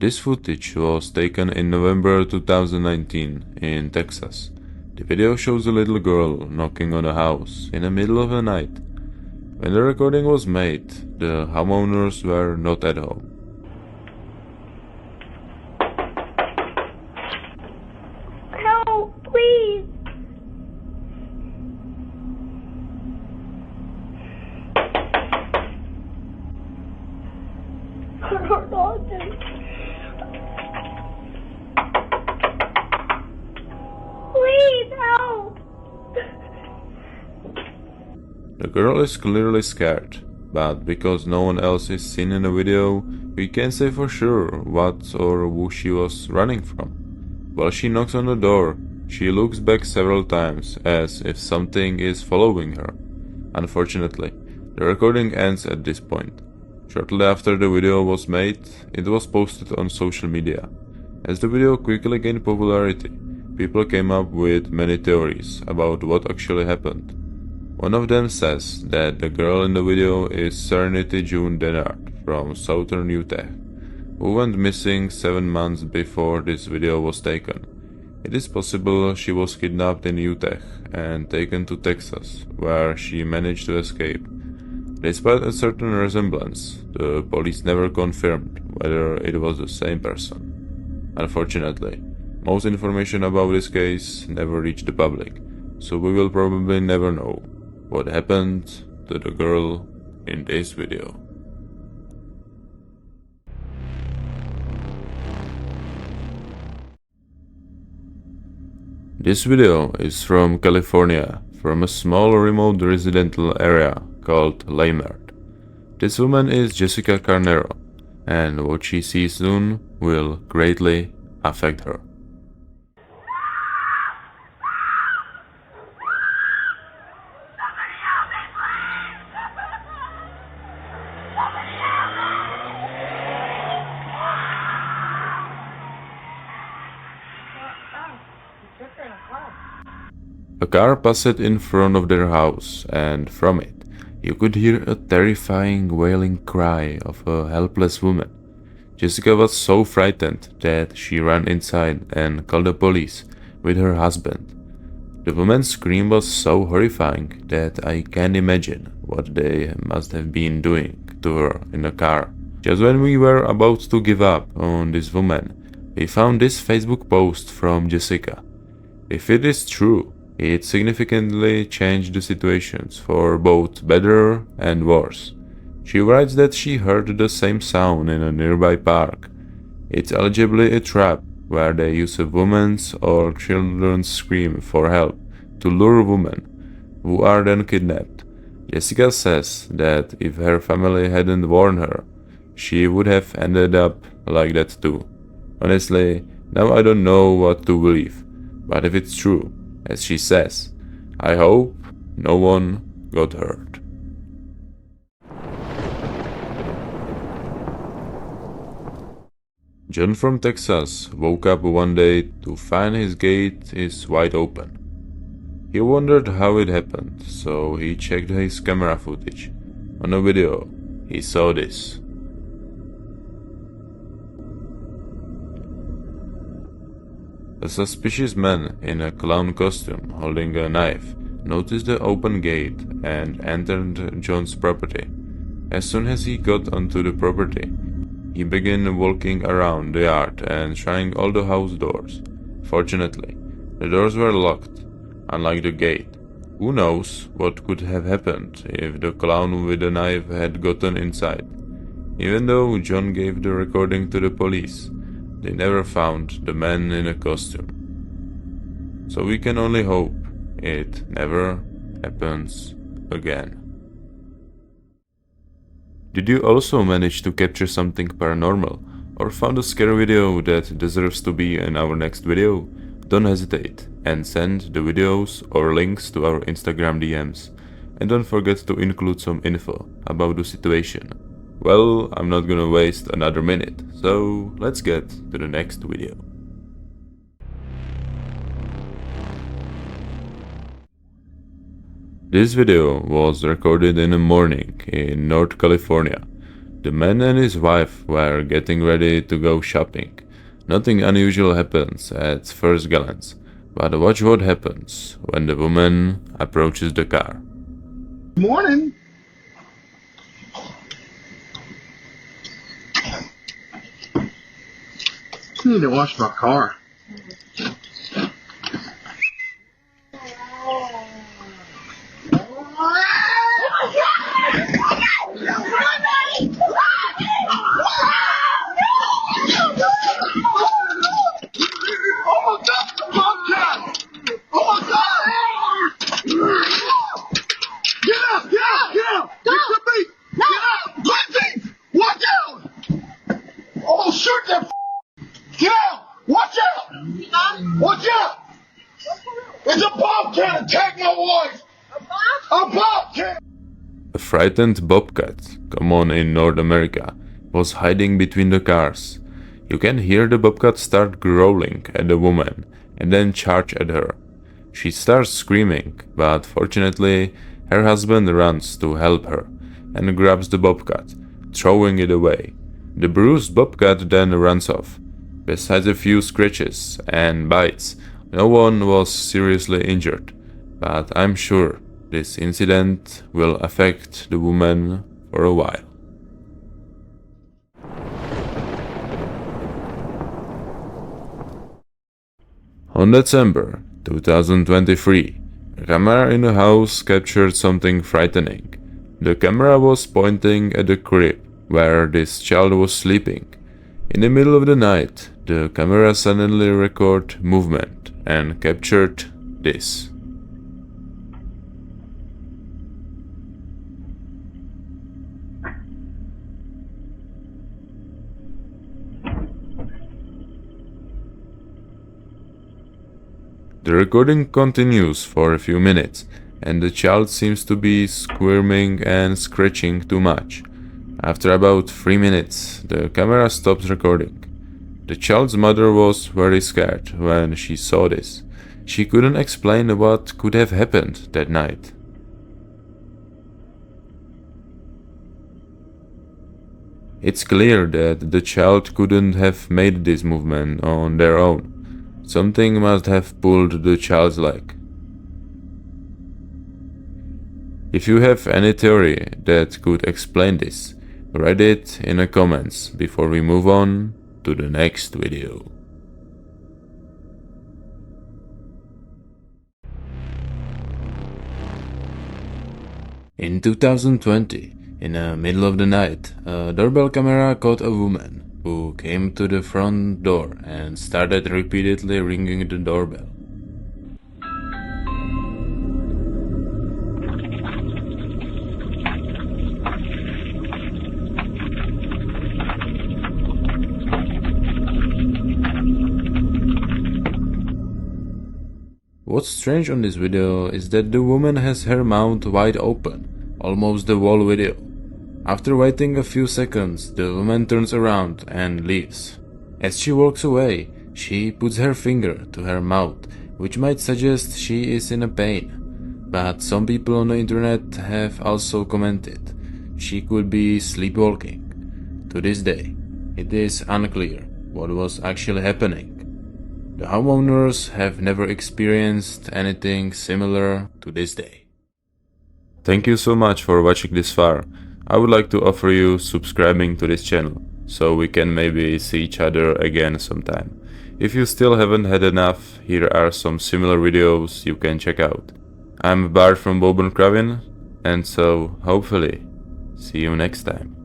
This footage was taken in November 2019 in Texas. The video shows a little girl knocking on a house in the middle of the night. When the recording was made, the homeowners were not at home. No, please. Please help. The girl is clearly scared, but because no one else is seen in the video, we can't say for sure what or who she was running from. While she knocks on the door, she looks back several times as if something is following her. Unfortunately, the recording ends at this point. Shortly after the video was made, it was posted on social media. As the video quickly gained popularity, people came up with many theories about what actually happened. One of them says that the girl in the video is Serenity June Dennard from southern Utah, who went missing 7 months before this video was taken. It is possible she was kidnapped in Utah and taken to Texas, where she managed to escape. Despite a certain resemblance, the police never confirmed whether it was the same person. Unfortunately, most information about this case never reached the public, so we will probably never know what happened to the girl in this video. This video is from California, from a small remote residential area called Lamert. This woman is Jessica Carnero, and what she sees soon will greatly affect her. A car passed in front of their house, and from it, you could hear a terrifying wailing cry of a helpless woman. Jessica was so frightened that she ran inside and called the police with her husband. The woman's scream was so horrifying that I can't imagine what they must have been doing to her in the car. Just when we were about to give up on this woman, we found this Facebook post from Jessica. If it is true, it significantly changed the situations for both better and worse. She writes that she heard the same sound in a nearby park. It's allegedly a trap where they use a woman's or children's scream for help to lure women, who are then kidnapped. Jessica says that if her family hadn't warned her, she would have ended up like that too. Honestly, now I don't know what to believe, but if it's true, as she says, I hope no one got hurt. John from Texas woke up one day to find his gate is wide open. He wondered how it happened, so he checked his camera footage. On a video, he saw this. A suspicious man in a clown costume holding a knife noticed the open gate and entered John's property. As soon as he got onto the property, he began walking around the yard and trying all the house doors. Fortunately, the doors were locked, unlike the gate. Who knows what could have happened if the clown with the knife had gotten inside. Even though John gave the recording to the police, they never found the man in a costume. So we can only hope it never happens again. Did you also manage to capture something paranormal or found a scary video that deserves to be in our next video? Don't hesitate and send the videos or links to our Instagram DMs. And don't forget to include some info about the situation. Well, I'm not gonna waste another minute, so let's get to the next video. This video was recorded in the morning in North California. The man and his wife were getting ready to go shopping. Nothing unusual happens at first glance, but watch what happens when the woman approaches the car. Morning. I need to wash my car. Oh my God, the bobcat! Oh my God! Get out! Get out! Get out! Go! It's the beat! No! Get out! Lindsay! Watch out! Oh, shoot that! Get out! Watch out! Watch out! It's a bobcat! Attack my wife! A bobcat! A frightened bobcat, common in North America, was hiding between the cars. You can hear the bobcat start growling at the woman and then charge at her. She starts screaming, but fortunately her husband runs to help her and grabs the bobcat, throwing it away. The bruised bobcat then runs off. Besides a few scratches and bites, no one was seriously injured, but I'm sure this incident will affect the woman for a while. On December 2023, a camera in the house captured something frightening. The camera was pointing at the crib where this child was sleeping. In the middle of the night, the camera suddenly recorded movement and captured this. The recording continues for a few minutes, and the child seems to be squirming and scratching too much. After about 3 minutes, the camera stops recording. The child's mother was very scared when she saw this. She couldn't explain what could have happened that night. It's clear that the child couldn't have made this movement on their own. Something must have pulled the child's leg. If you have any theory that could explain this, write it in the comments before we move on to the next video. In 2020, in the middle of the night, a doorbell camera caught a woman who came to the front door and started repeatedly ringing the doorbell. What's strange on this video is that the woman has her mouth wide open, almost the whole video. After waiting a few seconds, the woman turns around and leaves. As she walks away, she puts her finger to her mouth, which might suggest she is in a pain. But some people on the internet have also commented she could be sleepwalking. To this day, it is unclear what was actually happening. The homeowners have never experienced anything similar to this day. Thank you so much for watching this far. I would like to offer you subscribing to this channel, so we can maybe see each other again sometime. If you still haven't had enough, here are some similar videos you can check out. I'm Bart from Unexplained, and so hopefully see you next time.